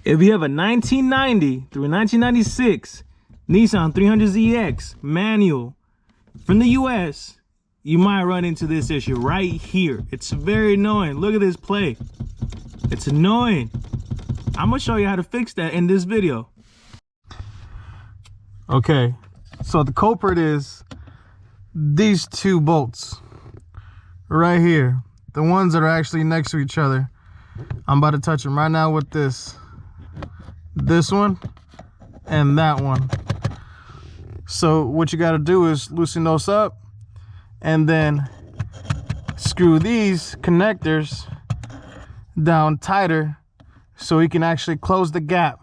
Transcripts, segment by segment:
If you have a 1990 through a 1996 Nissan 300ZX manual from the US, you might run into this issue right here. It's very annoying. Look at this play. It's annoying. I'm gonna show you how to fix that in this video. Okay, so the culprit is these two bolts right here, the ones that are actually next to each other. I'm about to touch them right now with this one and that one. So what you got to do is loosen those up and then screw these connectors down tighter so you can actually close the gap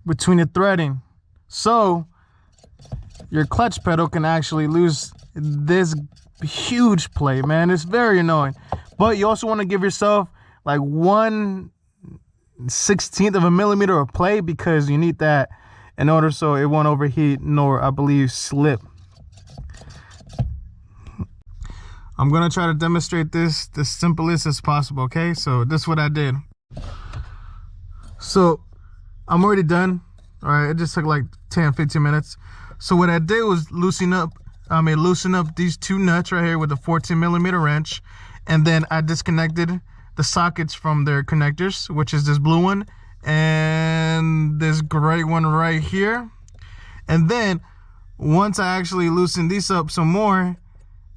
between the threading, so your clutch pedal can actually lose this huge play, man. It's very annoying. But you also want to give yourself like 1/16 of a millimeter of play, because you need that in order so it won't overheat nor, I believe, slip. I'm gonna try to demonstrate this the simplest as possible. Okay, so this is what I did. So I'm already done. All right, it just took like 10-15 minutes. So what I did was loosen up these two nuts right here with a 14 millimeter wrench, and then I disconnected the sockets from their connectors, which is this blue one and this gray one right here. And then once I actually loosened these up some more,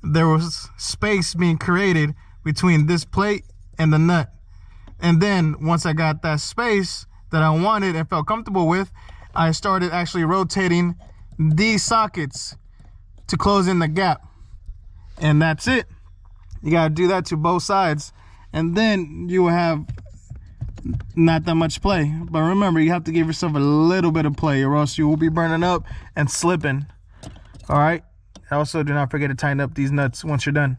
there was space being created between this plate and the nut. And then once I got that space that I wanted and felt comfortable with, I started actually rotating these sockets to close in the gap. And that's it. You gotta do that to both sides, and then you will have not that much play. But remember, you have to give yourself a little bit of play, or else you will be burning up and slipping. All right, also do not forget to tighten up these nuts once you're done.